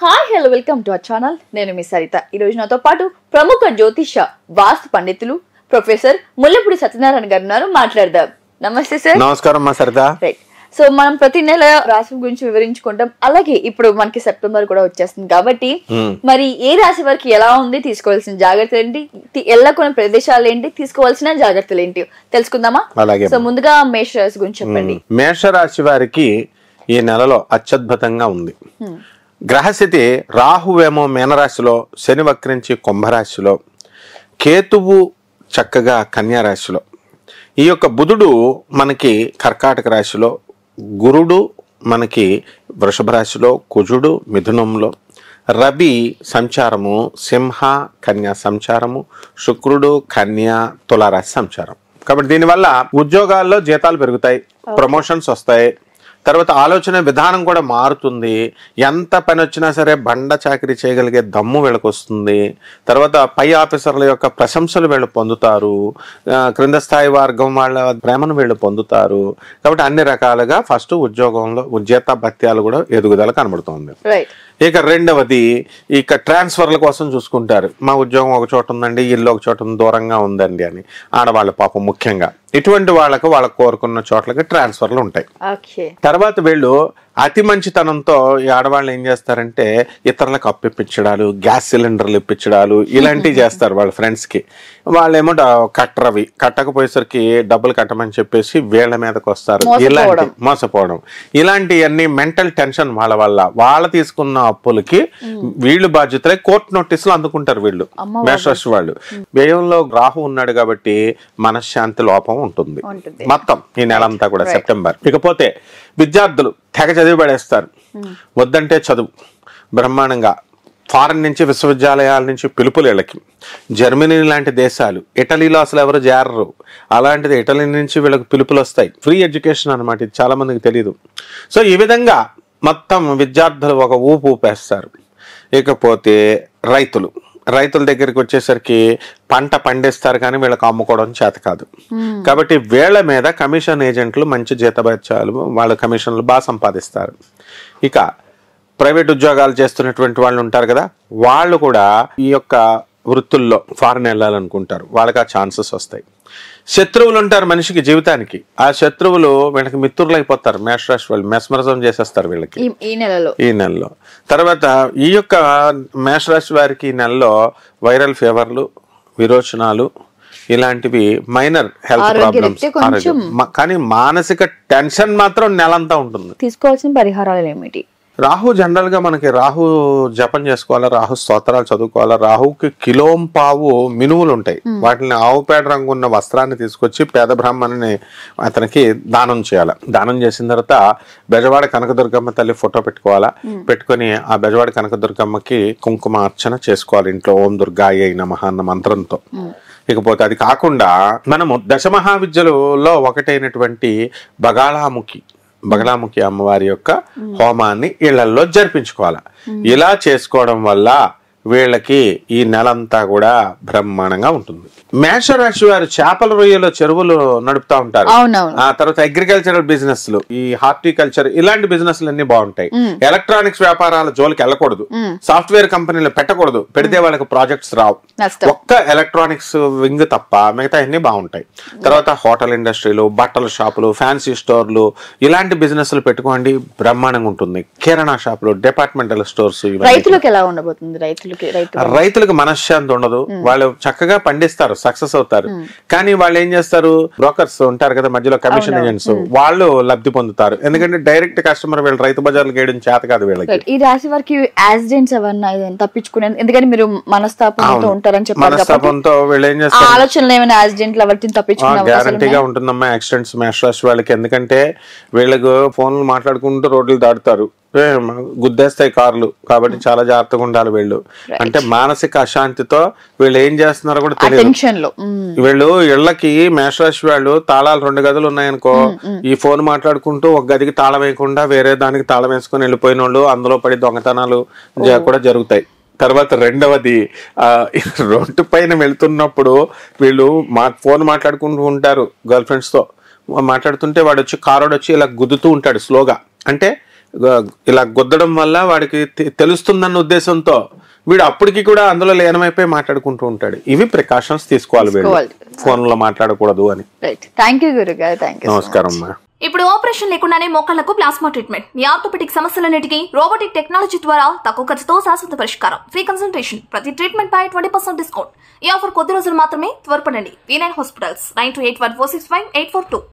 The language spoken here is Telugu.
Hi hello welcome to our channel. నేను మీ సరిత. ఈ రోజు నాతో పాటు ప్రముఖ జ్యోతిష వాస్తు పండితులు ప్రొఫెసర్ ముల్లపూడి సత్యనారాయణ గారు ఉన్నారు. మాట్లాడదాం. నమస్తే సార్. నమస్కారం మా సరిత. రైట్. సో మనం ప్రతి నెల రాశి గురించి వివరించుకుంటాం. అలాగే ఇప్పుడు మనకి సెప్టెంబర్ కూడా వచ్చేస్తుంది కాబట్టి మరి ఏ రాశి వారికి ఎలా ఉంది, తీసుకోవాల్సిన జాగ్రత్తలు ఏంటి, వెళ్ళకున్న ప్రదేశాలు ఏంటి, తీసుకోవాల్సిన జాగ్రత్తలు ఏంటి తెలుసుకుందామా? సో ముందుగా మేష రాశి గురించి చెప్పండి. మేష రాశి వారికి ఈ నెలలో అత్యద్భుతంగా ఉంది. గ్రహస్థితి రాహువేమో మీనరాశిలో, శని వక్రించి కుంభరాశిలో, కేతువు చక్కగా కన్యా రాశిలో, ఈ యొక్క బుధుడు మనకి కర్కాటక రాశిలో, గురుడు మనకి వృషభ రాశిలో, కుజుడు మిథునంలో, రవి సంచారము సింహ కన్యా సంచారము, శుక్రుడు కన్యా తులారాశి సంచారం. కాబట్టి దీనివల్ల ఉద్యోగాల్లో జీతాలు పెరుగుతాయి, ప్రమోషన్స్ వస్తాయి, తర్వాత ఆలోచన విధానం కూడా మారుతుంది. ఎంత పని వచ్చినా సరే బండ చాకరీ చేయగలిగే దమ్ము వీళ్ళకి వస్తుంది. తర్వాత పై ఆఫీసర్ల యొక్క ప్రశంసలు వీళ్ళు పొందుతారు, క్రింద స్థాయి వర్గం వాళ్ళ ప్రేమను వీళ్ళు పొందుతారు. కాబట్టి అన్ని రకాలుగా ఫస్ట్ ఉద్యోగంలో జీత భత్యాలు కూడా ఎదుగుదల కనబడుతుంది. ఇక రెండవది ఇక ట్రాన్స్ఫర్ల కోసం చూసుకుంటారు. మా ఉద్యోగం ఒక చోట ఉందండి, ఇల్లు ఒక చోట దూరంగా ఉందండి అని ఆడవాళ్ళ పాపం ముఖ్యంగా ఇటువంటి వాళ్ళకు వాళ్ళకు కోరుకున్న చోట్లకి ట్రాన్స్ఫర్లు ఉంటాయి. తర్వాత వీళ్ళు అతి మంచితనంతో ఈ ఆడవాళ్ళు ఏం చేస్తారంటే ఇతరులకు అప్పు ఇప్పించడాలు, గ్యాస్ సిలిండర్లు ఇప్పించడాలు ఇలాంటివి చేస్తారు వాళ్ళ ఫ్రెండ్స్ కి. వాళ్ళేమో కట్టరవి కట్టకపోయేసరికి డబ్బులు కట్టమని చెప్పేసి వీళ్ళ మీదకి వస్తారు. ఇలాంటి మోసపోవడం, ఇలాంటివన్నీ మెంటల్ టెన్షన్ వాళ్ళ వల్ల వాళ్ళు తీసుకున్న అప్పులకి వీళ్ళు బాధ్యతలే కోర్టు నోటీసులు అందుకుంటారు వీళ్ళు మేషరాశి వాళ్ళు. వ్యయంలో రాహు ఉన్నాడు కాబట్టి మనశ్శాంతి లోపం ఉంటుంది మొత్తం ఈ నెల అంతా కూడా సెప్టెంబర్. ఇకపోతే విద్యార్థులు తెగ చదివి పడేస్తారు. వద్దంటే చదువు బ్రహ్మాండంగా. ఫారెన్ నుంచి విశ్వవిద్యాలయాల నుంచి పిలుపులు వీళ్ళకి. జర్మనీ లాంటి దేశాలు, ఇటలీలో అసలు ఎవరు చేరరు, అలాంటిది ఇటలీ నుంచి వీళ్ళకి పిలుపులు వస్తాయి. ఫ్రీ ఎడ్యుకేషన్ అనమాట, ఇది చాలా మందికి తెలియదు. సో ఈ విధంగా మొత్తం విద్యార్థులు ఒక ఊపేస్తారు. ఇకపోతే రైతుల దగ్గరికి వచ్చేసరికి పంట పండిస్తారు కానీ వీళ్ళకి అమ్ముకోవడం చేత కాదు. కాబట్టి వీళ్ళ మీద కమిషన్ ఏజెంట్లు మంచి జీతభత్యాలు, వాళ్ళ కమిషన్లు బాగా సంపాదిస్తారు. ఇక ప్రైవేట్ ఉద్యోగాలు చేస్తున్నటువంటి వాళ్ళు ఉంటారు కదా, వాళ్ళు కూడా ఈ యొక్క వృత్తుల్లో ఫారెన్ వెళ్ళాలనుకుంటారు, వాళ్ళకి ఆ ఛాన్సెస్ వస్తాయి. శత్రువులు ఉంటారు మనిషికి జీవితానికి, ఆ శత్రువులు వీళ్ళకి మిత్రులు అయిపోతారు. మేషరాశి వాళ్ళు మెస్మరిజం చేసేస్తారు వీళ్ళకి ఈ నెలలో. తర్వాత ఈ యొక్క మేషరాశి వారికి ఈ నెలలో వైరల్ ఫీవర్లు, విరోచనాలు ఇలాంటివి మైనర్ హెల్త్ ప్రాబ్లమ్స్, కానీ మానసిక టెన్షన్ మాత్రం నెలంతా ఉంటుంది. తీసుకోవాల్సిన పరిహారాలు ఏమిటి? రాహు జనరల్ గా మనకి రాహు జపం చేసుకోవాలా, రాహు స్తోత్రాలు చదువుకోవాలా. రాహుకి కిలోంపావు మినువులు ఉంటాయి, వాటిని ఆవు పేడ రంగు ఉన్న వస్త్రాన్ని తీసుకొచ్చి పేద బ్రాహ్మణుని అతనికి దానం చేయాలి. దానం చేసిన తర్వాత బెజవాడ కనకదుర్గమ్మ తల్లి ఫోటో పెట్టుకోవాలా. పెట్టుకుని ఆ బెజవాడ కనకదుర్గమ్మకి కుంకుమ అర్చన చేసుకోవాలి ఇంట్లో, ఓం దుర్గాయ నమః అన్న మంత్రంతో. ఇకపోతే అది కాకుండా మనము దశమహావిద్యలలో ఒకటైనటువంటి బగళాముఖి అమ్మవారి యొక్క హోమాన్ని ఇళ్లలో జరిపించుకోవాలి. ఇలా చేసుకోవడం వల్ల వీళ్ళకి ఈ నెలంతా కూడా బ్రహ్మాండంగా ఉంటుంది. మేషరాశి వారు చేపల రొయ్యల చెరువులు నడుపుతా ఉంటారు. ఆ తర్వాత అగ్రికల్చరల్ బిజినెస్ లు, ఈ హార్టికల్చర్ ఇలాంటి బిజినెస్ అన్ని బాగుంటాయి. ఎలక్ట్రానిక్స్ వ్యాపారాల జోలికి వెళ్ళకూడదు, సాఫ్ట్వేర్ కంపెనీలు పెట్టకూడదు, పెడితే వాళ్ళకి ప్రాజెక్ట్స్ రావు. ఒక్క ఎలక్ట్రానిక్స్ వింగ్ తప్ప మిగతా అన్ని బాగుంటాయి. తర్వాత హోటల్ ఇండస్ట్రీలు, బట్టల షాపులు, ఫ్యాన్సీ స్టోర్లు ఇలాంటి బిజినెస్ లు పెట్టుకోండి, బ్రహ్మాండంగా ఉంటుంది. కిరాణా షాపులు, డిపార్ట్మెంటల్ స్టోర్స్. రైతులకు మనశ్శాంతి ఉండదు, వాళ్ళు చక్కగా పండిస్తారు, సక్సెస్ అవుతారు. కానీ వాళ్ళు ఏం చేస్తారు, బ్రోకర్స్ ఉంటారు కదా మధ్యలో, కమిషన్ ఏజెంట్స్, వాళ్ళు లబ్ధి పొందుతారు. ఎందుకంటే డైరెక్ట్ కస్టమర్ వీళ్ళు రైతు బజార్లు గేయడం చేత కాదు వీళ్ళకి. ఈ రాశి వారికి యాక్సిడెంట్స్ ఏమన్నా తప్పించుకునే, ఎందుకంటే మీరు మనస్తాపంతో ఉంటారని చెప్పారు. మనస్తాపంతో వీళ్ళు ఏం చేస్తారు, ఆలోచనలు ఏమైనా యాక్సిడెంట్లు ఎవరికి తప్పించుకునే గ్యారంటీగా ఉంటుందమ్మా యాక్సిడెంట్స్ మేషరాశి వాళ్ళకి. ఎందుకంటే వీళ్ళకు ఫోన్లు మాట్లాడుకుంటూ రోడ్లు దాటుతారు, గుద్దేస్తాయి కార్లు. కాబట్టి చాలా జాగ్రత్తగా ఉండాలి వీళ్ళు. అంటే మానసిక అశాంతితో వీళ్ళు ఏం చేస్తున్నారో కూడా తెలియదు. వీళ్ళు ఇళ్లకి మేషరాశి వాళ్ళు తాళాలు 2 గదులు ఉన్నాయనుకో, ఈ ఫోన్ మాట్లాడుకుంటూ ఒక గదికి తాళం వేయకుండా వేరే దానికి తాళం వేసుకొని వెళ్ళిపోయిన వాళ్ళు, అందులో పడి దొంగతనాలు కూడా జరుగుతాయి. తర్వాత రెండవది, రోడ్డు పైన వెళ్తున్నప్పుడు వీళ్ళు ఫోన్ మాట్లాడుకుంటూ ఉంటారు గర్ల్ ఫ్రెండ్స్ తో. మాట్లాడుతుంటే వాడు వచ్చి కారోడు వచ్చి ఇలా గుద్దుతూ ఉంటాడు స్లోగా. అంటే ఇలా గుద్దడం వల్ల వాడికి తెలుస్తుందన్న ఉద్దేశంతో వీడు అప్పటికి కూడా అందులో లీనమైపోయి మాట్లాడుకుంటూ ఉంటాడు. ఇవి ప్రికాషన్స్ తీసుకోవాలి వీళ్ళు, ఫోన్ లో మాట్లాడకూడదు అని. థ్యాంక్ యూ గురుగారు, థ్యాంక్ యూ. నమస్కారం అమ్మా. ఇప్పుడు ఆపరేషన్ లేకుండానే మోకాళ్లకు ప్లాస్మా ట్రీట్మెంట్, మీ ఆర్థోపెటిక్ సమస్యలన్నిటికీ రోబోటిక్ టెక్నాలజీ ద్వారా తక్కువ ఖర్చుతో శాశ్వత పరిష్కారం, ఫ్రీ కన్సల్టేషన్, ప్రతి ట్రీట్మెంట్ పై 20% డిస్కౌంట్. ఈ ఆఫర్ కొద్ది రోజులు మాత్రమే, త్వరపడండి. V9 hospitals 9281465842.